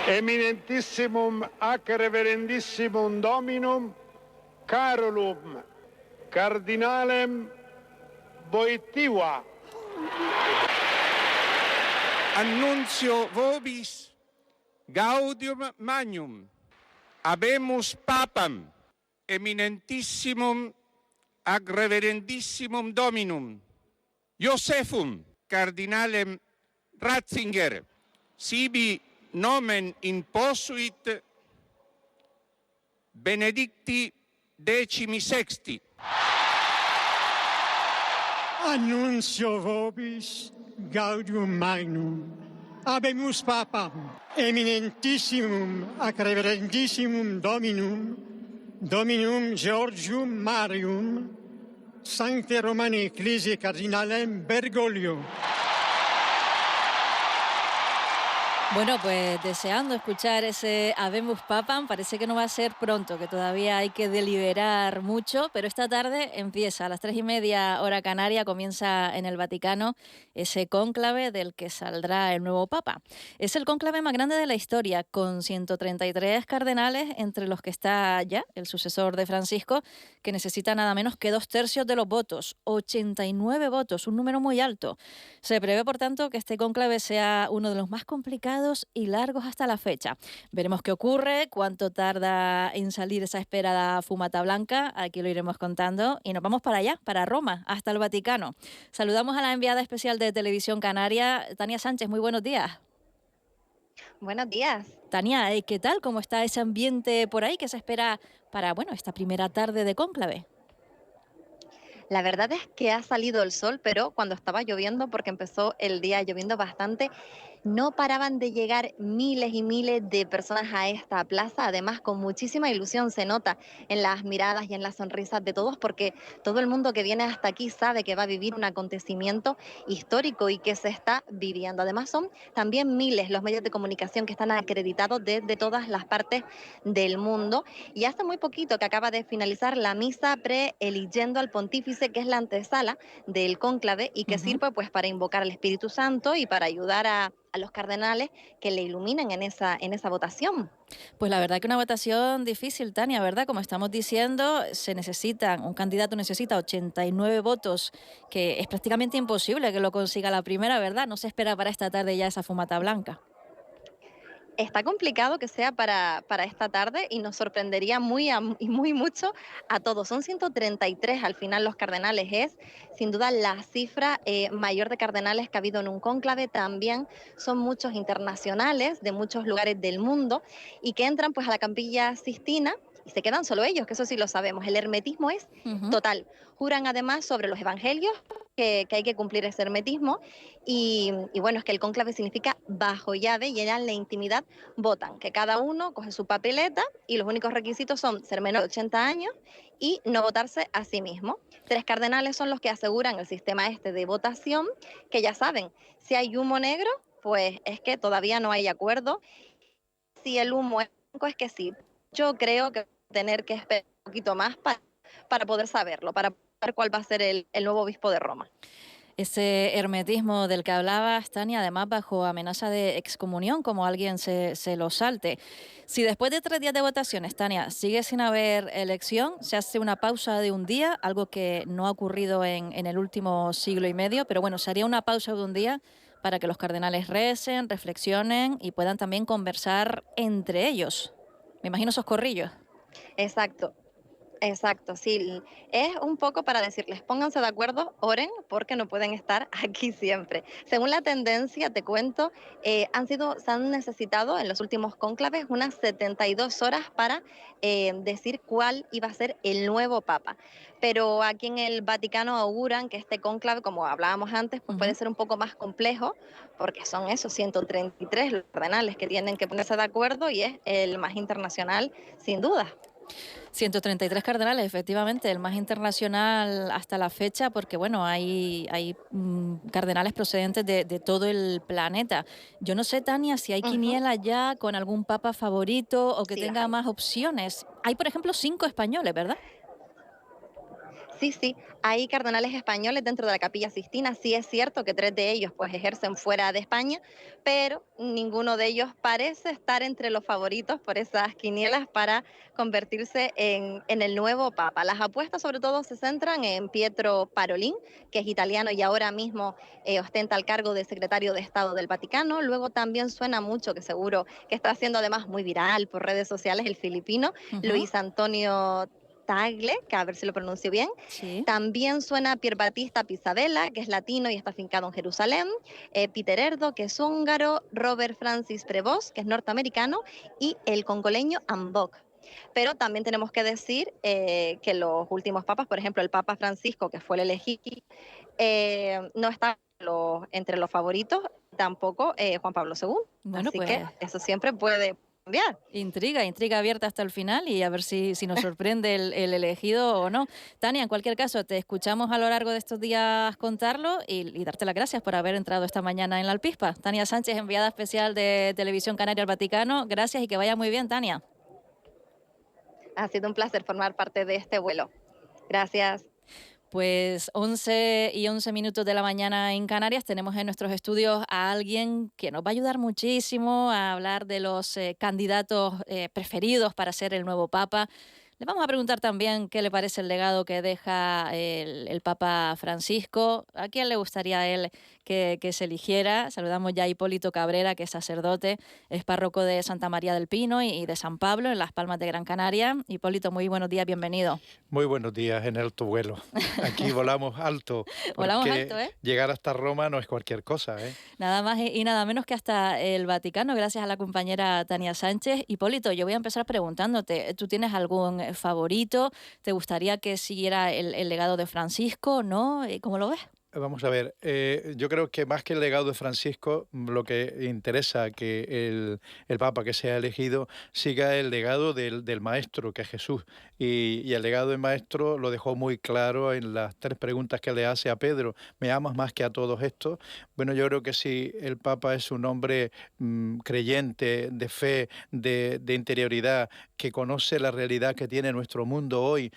Eminentissimum ac reverendissimum Dominum Carolum Cardinalem Wojtyła. Annuncio vobis gaudium magnum habemus papam eminentissimum ac reverendissimum Dominum Josephum Cardinalem Ratzinger sibi nomen imposuit Benedicti XVI. Annuncio vobis gaudium magnum habemus papam eminentissimum ac reverendissimum Dominum Georgium Marium Sancte Romani Ecclesiae Cardinalem Bergoglio. Bueno, pues deseando escuchar ese Habemus Papam, parece que no va a ser pronto, que todavía hay que deliberar mucho, pero esta tarde empieza a las 3:30 hora canaria, comienza en el Vaticano ese cónclave del que saldrá el nuevo Papa. Es el cónclave más grande de la historia, con 133 cardenales, entre los que está ya el sucesor de Francisco, que necesita nada menos que 2/3 de los votos, 89 votos, un número muy alto. Se prevé, por tanto, que este cónclave sea uno de los más complicados y largos hasta la fecha. Veremos qué ocurre, cuánto tarda en salir esa esperada fumata blanca, aquí lo iremos contando, y nos vamos para allá, para Roma, hasta el Vaticano. Saludamos a la enviada especial de Televisión Canaria, Tania Sánchez, muy buenos días. Buenos días. Tania, ¿qué tal? ¿Cómo está ese ambiente por ahí que se espera para, esta primera tarde de cónclave? La verdad es que ha salido el sol, pero cuando estaba lloviendo, porque empezó el día lloviendo bastante, no paraban de llegar miles y miles de personas a esta plaza, además con muchísima ilusión se nota en las miradas y en las sonrisas de todos, porque todo el mundo que viene hasta aquí sabe que va a vivir un acontecimiento histórico y que se está viviendo. Además son también miles los medios de comunicación que están acreditados desde todas las partes del mundo, y hace muy poquito que acaba de finalizar la misa pre-eligiendo al pontífice, que es la antesala del cónclave y que sirve pues para invocar al Espíritu Santo y para ayudar a los cardenales que le iluminen en esa votación. Pues la verdad que una votación difícil, Tania, ¿verdad? Como estamos diciendo, un candidato necesita 89 votos, que es prácticamente imposible que lo consiga la primera, ¿verdad? No se espera para esta tarde ya esa fumata blanca. Está complicado que sea para esta tarde y nos sorprendería muy mucho a todos. Son 133 al final los cardenales. Es sin duda la cifra mayor de cardenales que ha habido en un cónclave. También son muchos internacionales de muchos lugares del mundo y que entran pues a la Capilla Sixtina y se quedan solo ellos, que eso sí lo sabemos. El hermetismo es total. Juran además sobre los evangelios que hay que cumplir ese hermetismo y bueno, es que el cónclave significa bajo llave y en la intimidad votan, que cada uno coge su papeleta y los únicos requisitos son ser menor de 80 años y no votarse a sí mismo. 3 cardenales son los que aseguran el sistema de votación, que ya saben, si hay humo negro, pues es que todavía no hay acuerdo. Si el humo es blanco, es que sí. Yo creo que tener que esperar un poquito más para poder saberlo, para ver cuál va a ser el nuevo obispo de Roma. Ese hermetismo del que hablabas, Tania, además bajo amenaza de excomunión, como alguien se lo salte. Si después de 3 días de votaciones, Tania, sigue sin haber elección, se hace una pausa de un día, algo que no ha ocurrido en el último siglo y medio, pero bueno, se haría una pausa de un día para que los cardenales recen, reflexionen y puedan también conversar entre ellos. Me imagino esos corrillos. Exacto, sí. Es un poco para decirles, pónganse de acuerdo, oren, porque no pueden estar aquí siempre. Según la tendencia, te cuento, se han necesitado en los últimos cónclaves unas 72 horas para decir cuál iba a ser el nuevo papa. Pero aquí en el Vaticano auguran que este cónclave, como hablábamos antes, pues puede ser un poco más complejo, porque son esos 133 los cardenales que tienen que ponerse de acuerdo y es el más internacional, sin duda. 133 cardenales, efectivamente, el más internacional hasta la fecha, porque bueno, hay cardenales procedentes de todo el planeta. Yo no sé, Tania, si hay quiniela ya con algún papa favorito o que tenga más opciones. Hay, por ejemplo, 5 españoles, ¿verdad? Sí, hay cardenales españoles dentro de la Capilla Sixtina. Sí es cierto que 3 de ellos pues ejercen fuera de España, pero ninguno de ellos parece estar entre los favoritos por esas quinielas para convertirse en el nuevo papa. Las apuestas sobre todo se centran en Pietro Parolin, que es italiano y ahora mismo ostenta el cargo de secretario de Estado del Vaticano. Luego también suena mucho, que seguro que está siendo además muy viral por redes sociales, el filipino Ujú. Luis Antonio Tagle, que a ver si lo pronuncio bien. Sí. También suena Pier Battista Pizzabella, que es latino y está afincado en Jerusalén. Peter Erdo, que es húngaro. Robert Francis Prevost, que es norteamericano. Y el congoleño Ambok. Pero también tenemos que decir que los últimos papas, por ejemplo, el Papa Francisco, que fue el elegido, no está entre los favoritos, tampoco Juan Pablo II. Bueno, Así que pues eso siempre puede cambiar. intriga abierta hasta el final y a ver si nos sorprende el elegido o no. Tania, en cualquier caso, te escuchamos a lo largo de estos días contarlo y darte las gracias por haber entrado esta mañana en la Alpispa. Tania Sánchez, enviada especial de Televisión Canaria al Vaticano. Gracias y que vaya muy bien, Tania. Ha sido un placer formar parte de este vuelo. Gracias. Pues 11:11 de la mañana en Canarias tenemos en nuestros estudios a alguien que nos va a ayudar muchísimo a hablar de los candidatos preferidos para ser el nuevo Papa. Le vamos a preguntar también qué le parece el legado que deja el Papa Francisco, a quién le gustaría a él que se eligiera. Saludamos ya a Hipólito Cabrera, que es sacerdote, es párroco de Santa María del Pino y de San Pablo, en Las Palmas de Gran Canaria. Hipólito, muy buenos días, bienvenido. Muy buenos días en alto vuelo. Aquí volamos alto, Volamos alto, porque ¿eh? llegar hasta Roma no es cualquier cosa, ¿eh? Nada más y nada menos que hasta el Vaticano, gracias a la compañera Tania Sánchez. Hipólito, yo voy a empezar preguntándote, ¿tú tienes algún favorito? ¿Te gustaría que siguiera el legado de Francisco? ¿No? ¿Cómo lo ves? Vamos a ver, yo creo que más que el legado de Francisco, lo que interesa que el Papa que sea elegido siga el legado del Maestro, que es Jesús. Y el legado del Maestro lo dejó muy claro en las 3 preguntas que le hace a Pedro. ¿Me amas más que a todos estos? Bueno, yo creo que si el Papa es un hombre creyente, de fe, de interioridad, que conoce la realidad que tiene nuestro mundo hoy,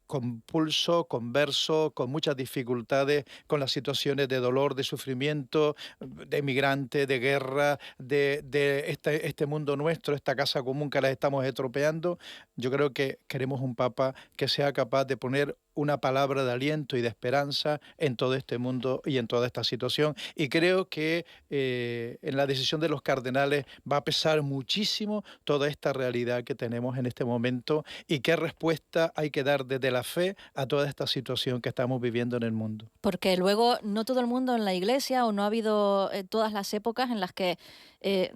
compulso, converso, con muchas dificultades, con las situaciones de dolor, de sufrimiento, de migrante, de guerra, de este mundo nuestro, esta casa común que la estamos estropeando. Yo creo que queremos un Papa que sea capaz de poner una palabra de aliento y de esperanza en todo este mundo y en toda esta situación. Y creo que en la decisión de los cardenales va a pesar muchísimo toda esta realidad que tenemos en este momento y qué respuesta hay que dar desde la fe a toda esta situación que estamos viviendo en el mundo. Porque luego no todo el mundo en la iglesia o no ha habido todas las épocas en las que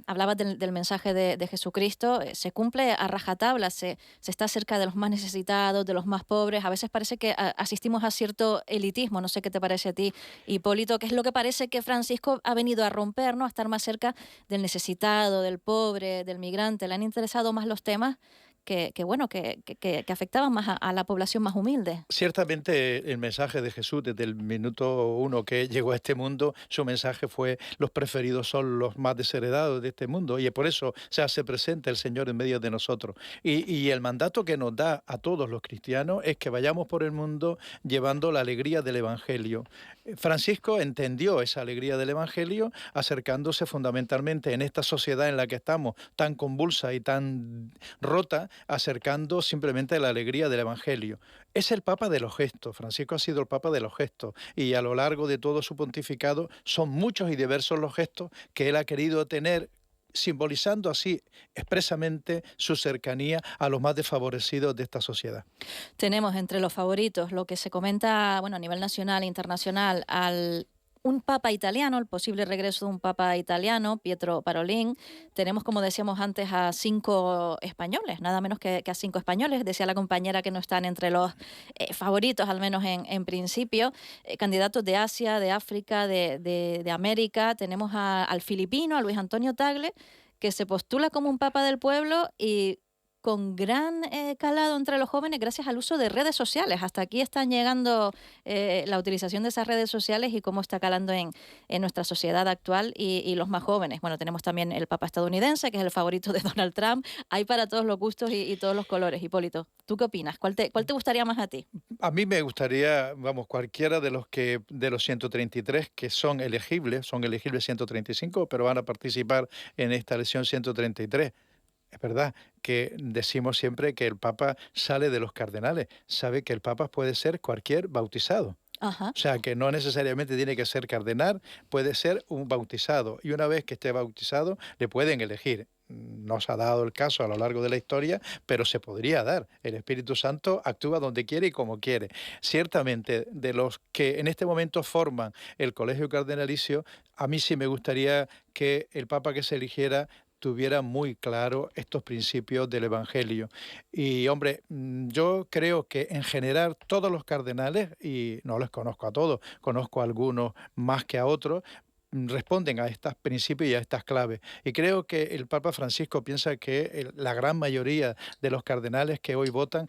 hablabas del mensaje de Jesucristo, se cumple a rajatabla, se está cerca de los más necesitados, de los más pobres. A veces parece que asistimos a cierto elitismo, no sé qué te parece a ti, Hipólito, que es lo que parece que Francisco ha venido a romper, ¿no? A estar más cerca del necesitado, del pobre, del migrante. Le han interesado más los temas que afectaban más a la población más humilde. Ciertamente el mensaje de Jesús desde el minuto 1 que llegó a este mundo, su mensaje fue: los preferidos son los más desheredados de este mundo, y por eso se hace presente el Señor en medio de nosotros. Y el mandato que nos da a todos los cristianos es que vayamos por el mundo llevando la alegría del Evangelio. Francisco entendió esa alegría del Evangelio acercándose fundamentalmente en esta sociedad en la que estamos, tan convulsa y tan rota, acercando simplemente la alegría del Evangelio. Es el Papa de los gestos. Francisco ha sido el Papa de los gestos, y a lo largo de todo su pontificado son muchos y diversos los gestos que él ha querido tener, simbolizando así expresamente su cercanía a los más desfavorecidos de esta sociedad. Tenemos entre los favoritos lo que se comenta, bueno, a nivel nacional e internacional, un papa italiano, el posible regreso de un papa italiano, Pietro Parolin. Tenemos, como decíamos antes, a 5 españoles, nada menos que a 5 españoles. Decía la compañera que no están entre los favoritos, al menos en principio. Candidatos de Asia, de África, de América. Tenemos al filipino, a Luis Antonio Tagle, que se postula como un papa del pueblo y con gran calado entre los jóvenes gracias al uso de redes sociales. Hasta aquí están llegando la utilización de esas redes sociales y cómo está calando en nuestra sociedad actual y los más jóvenes. Bueno, tenemos también el Papa estadounidense, que es el favorito de Donald Trump. Hay para todos los gustos y todos los colores. Hipólito, ¿tú qué opinas? ¿Cuál te gustaría más a ti? A mí me gustaría, vamos, cualquiera de los 133 que son elegibles 135, pero van a participar en esta elección 133. Es verdad que decimos siempre que el Papa sale de los cardenales, sabe que el Papa puede ser cualquier bautizado. Ajá. O sea, que no necesariamente tiene que ser cardenal, puede ser un bautizado. Y una vez que esté bautizado, le pueden elegir. No se ha dado el caso a lo largo de la historia, pero se podría dar. El Espíritu Santo actúa donde quiere y como quiere. Ciertamente, de los que en este momento forman el Colegio Cardenalicio, a mí sí me gustaría que el Papa que se eligiera tuviera muy claro estos principios del Evangelio. Y, hombre, yo creo que en general todos los cardenales, y no los conozco a todos, conozco a algunos más que a otros, responden a estos principios y a estas claves. Y creo que el Papa Francisco piensa que la gran mayoría de los cardenales que hoy votan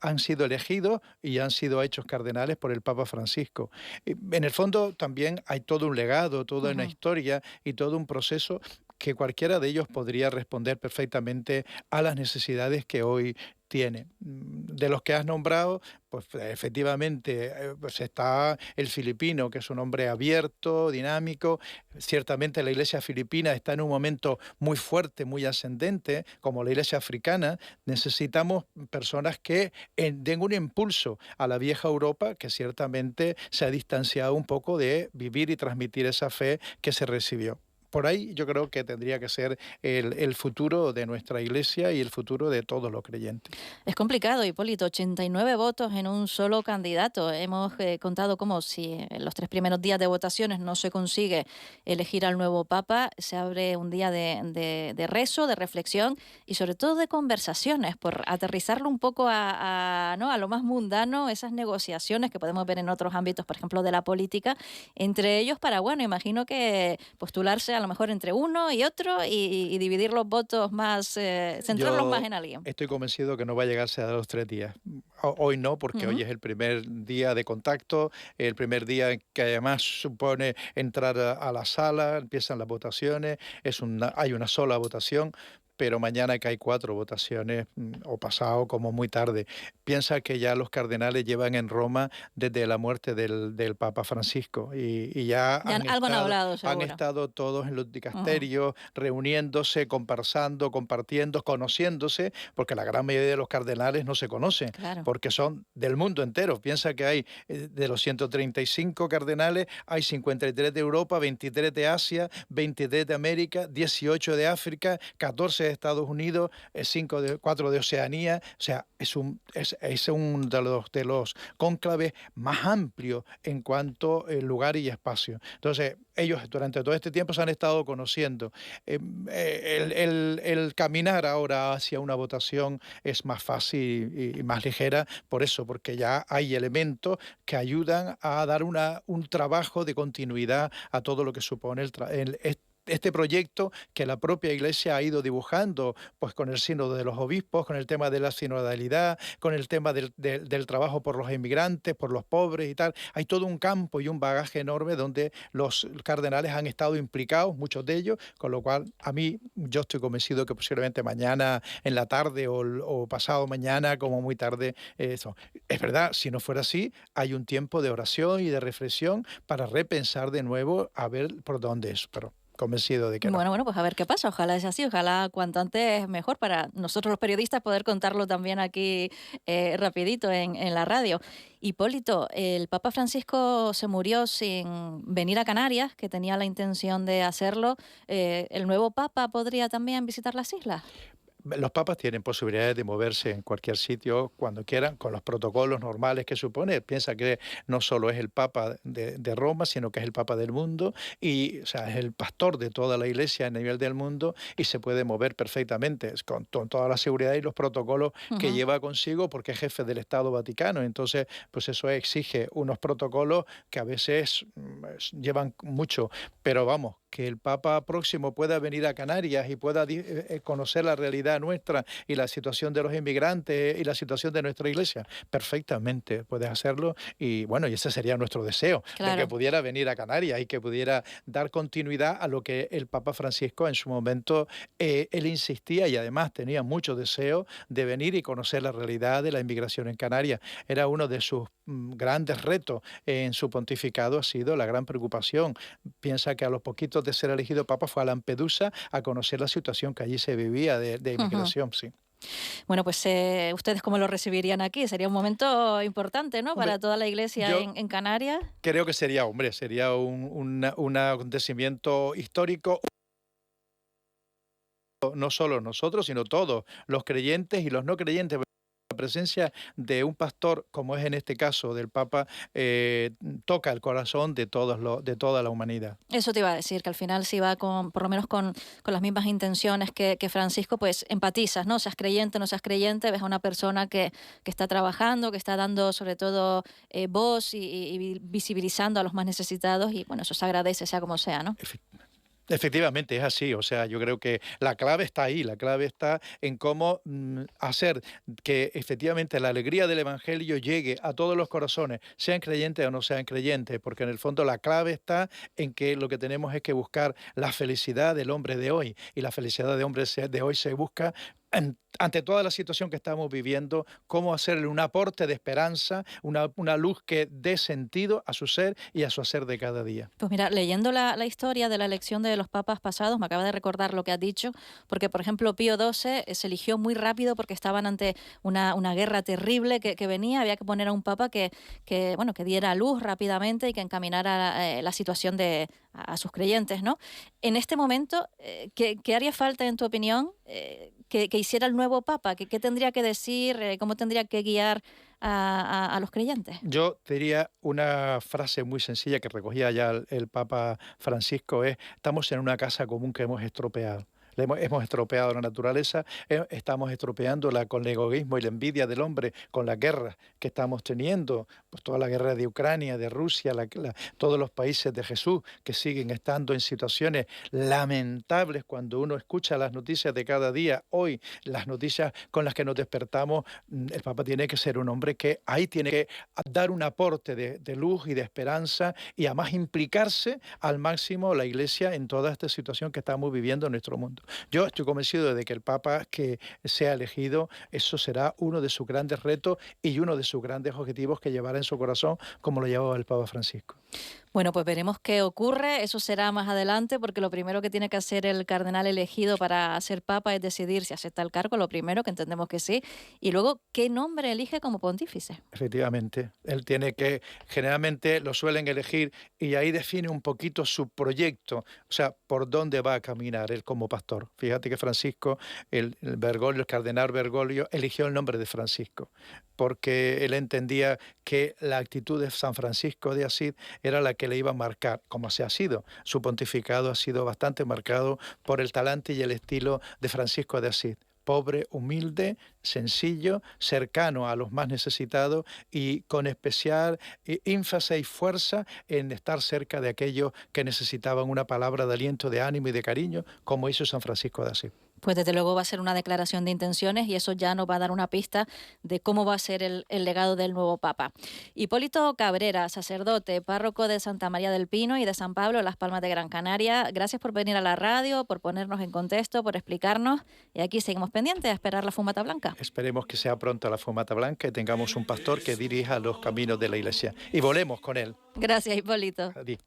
han sido elegidos y han sido hechos cardenales por el Papa Francisco. Y en el fondo también hay todo un legado, toda una historia y todo un proceso que cualquiera de ellos podría responder perfectamente a las necesidades que hoy tiene. De los que has nombrado, pues efectivamente pues está el filipino, que es un hombre abierto, dinámico. Ciertamente la iglesia filipina está en un momento muy fuerte, muy ascendente, como la iglesia africana. Necesitamos personas que den un impulso a la vieja Europa, que ciertamente se ha distanciado un poco de vivir y transmitir esa fe que se recibió. Por ahí yo creo que tendría que ser el futuro de nuestra iglesia y el futuro de todos los creyentes. Es complicado, Hipólito, 89 votos en un solo candidato. Hemos contado cómo si en los 3 primeros días de votaciones no se consigue elegir al nuevo Papa, se abre un día de rezo, de reflexión y sobre todo de conversaciones, por aterrizarlo un poco a lo más mundano, esas negociaciones que podemos ver en otros ámbitos, por ejemplo, de la política, entre ellos para, bueno, imagino que postularse a lo mejor entre uno y otro y dividir los votos más, centrarlos más en alguien. Estoy convencido que no va a llegarse a los 3 días. Hoy no, porque hoy es el primer día de contacto, el primer día que además supone entrar a la sala, empiezan las votaciones, hay una sola votación. Pero mañana que hay 4 votaciones, o pasado como muy tarde. Piensa que ya los cardenales llevan en Roma desde la muerte del Papa Francisco y ya algo han hablado, seguro. Han estado todos en los dicasterios, reuniéndose, conversando, compartiendo, conociéndose, porque la gran mayoría de los cardenales no se conocen, claro, porque son del mundo entero. Piensa que hay de los 135 cardenales, hay 53 de Europa, 23 de Asia, 23 de América, 18 de África, 14 de Estados Unidos, 4 de Oceanía. O sea, es un de los cónclaves más amplios en cuanto a lugar y espacio. Entonces, ellos durante todo este tiempo se han estado conociendo. El caminar ahora hacia una votación es más fácil y más ligera por eso, porque ya hay elementos que ayudan a dar un trabajo de continuidad a todo lo que supone este proyecto que la propia Iglesia ha ido dibujando, pues con el sínodo de los obispos, con el tema de la sinodalidad, con el tema del trabajo por los inmigrantes, por los pobres y tal. Hay todo un campo y un bagaje enorme donde los cardenales han estado implicados, muchos de ellos, con lo cual yo estoy convencido que posiblemente mañana en la tarde o pasado mañana, como muy tarde, eso. Es verdad, si no fuera así, hay un tiempo de oración y de reflexión para repensar de nuevo a ver por dónde es, pero convencido de que no. Bueno, pues a ver qué pasa. Ojalá es así, ojalá cuanto antes mejor para nosotros los periodistas poder contarlo también aquí rapidito en la radio. Hipólito, el Papa Francisco se murió sin venir a Canarias, que tenía la intención de hacerlo. ¿El nuevo Papa podría también visitar las islas? Los papas tienen posibilidades de moverse en cualquier sitio cuando quieran, con los protocolos normales que supone. Piensa que no solo es el Papa de Roma, sino que es el Papa del mundo y, o sea, es el pastor de toda la Iglesia a nivel del mundo y se puede mover perfectamente con toda la seguridad y los protocolos que lleva consigo porque es jefe del Estado Vaticano. Entonces, pues eso exige unos protocolos que a veces llevan mucho, pero vamos, que el Papa próximo pueda venir a Canarias y pueda conocer la realidad nuestra y la situación de los inmigrantes y la situación de nuestra iglesia, perfectamente puedes hacerlo. Y bueno, y ese sería nuestro deseo, de que pudiera venir a Canarias y que pudiera dar continuidad a lo que el Papa Francisco en su momento, él insistía y además tenía mucho deseo de venir y conocer la realidad de la inmigración en Canarias. Era uno de sus grandes retos en su pontificado, ha sido la gran preocupación. Piensa que a los poquitos de ser elegido Papa fue a Lampedusa a conocer la situación que allí se vivía de inmigración, sí. Bueno, pues ¿ustedes cómo lo recibirían aquí? Sería un momento importante, ¿no? Para toda la Iglesia en Canarias. Creo que sería un acontecimiento histórico. No solo nosotros, sino todos, los creyentes y los no creyentes. La presencia de un pastor, como es en este caso del Papa, toca el corazón de toda la humanidad. Eso te iba a decir, que al final si va por lo menos con las mismas intenciones que Francisco, pues empatizas, ¿no? Seas creyente, no seas creyente, ves a una persona que está trabajando, que está dando sobre todo voz y visibilizando a los más necesitados, y bueno, eso se agradece, sea como sea, ¿no? Efectivamente, es así. O sea, yo creo que la clave está ahí, la clave está en cómo hacer que efectivamente la alegría del Evangelio llegue a todos los corazones, sean creyentes o no sean creyentes, porque en el fondo la clave está en que lo que tenemos es que buscar la felicidad del hombre de hoy, y la felicidad del hombre de hoy se busca ante toda la situación que estamos viviendo, cómo hacerle un aporte de esperanza, una luz que dé sentido a su ser y a su hacer de cada día. Pues mira, leyendo la historia de la elección de los papas pasados, me acaba de recordar lo que has dicho, porque por ejemplo Pío XII se eligió muy rápido porque estaban ante una guerra terrible que venía, había que poner a un papa que diera luz rápidamente y que encaminara la situación a sus creyentes, ¿no? En este momento, ¿qué haría falta, en tu opinión, que hiciera el nuevo Papa? ¿Qué tendría que decir? ¿Cómo tendría que guiar a los creyentes? Yo diría una frase muy sencilla que recogía ya el Papa Francisco, estamos en una casa común que hemos estropeado. Hemos estropeado la naturaleza, estamos estropeándola con el egoísmo y la envidia del hombre, con la guerra que estamos teniendo, pues toda la guerra de Ucrania, de Rusia, todos los países de Jesús que siguen estando en situaciones lamentables. Cuando uno escucha las noticias de cada día, hoy las noticias con las que nos despertamos, el Papa tiene que ser un hombre que ahí tiene que dar un aporte de luz y de esperanza, y además implicarse al máximo la Iglesia en toda esta situación que estamos viviendo en nuestro mundo. Yo estoy convencido de que el Papa que sea elegido, eso será uno de sus grandes retos y uno de sus grandes objetivos que llevará en su corazón, como lo llevaba el Papa Francisco. Bueno, pues veremos qué ocurre, eso será más adelante, porque lo primero que tiene que hacer el cardenal elegido para ser Papa es decidir si acepta el cargo, lo primero, que entendemos que sí, y luego qué nombre elige como pontífice. Efectivamente, él tiene que, generalmente lo suelen elegir y ahí define un poquito su proyecto, o sea, por dónde va a caminar él como pastor. Fíjate que Francisco, el cardenal Bergoglio, eligió el nombre de Francisco, porque él entendía que la actitud de San Francisco de Asís era la que le iba a marcar, como se ha sido. Su pontificado ha sido bastante marcado por el talante y el estilo de Francisco de Asís. Pobre, humilde, sencillo, cercano a los más necesitados y con especial énfasis y fuerza en estar cerca de aquellos que necesitaban una palabra de aliento, de ánimo y de cariño, como hizo San Francisco de Asís. Pues desde luego va a ser una declaración de intenciones y eso ya nos va a dar una pista de cómo va a ser el legado del nuevo Papa. Hipólito Cabrera, sacerdote, párroco de Santa María del Pino y de San Pablo, Las Palmas de Gran Canaria, gracias por venir a la radio, por ponernos en contexto, por explicarnos, y aquí seguimos pendientes a esperar la fumata blanca. Esperemos que sea pronto la fumata blanca y tengamos un pastor que dirija los caminos de la Iglesia y volemos con él. Gracias, Hipólito. Adiós.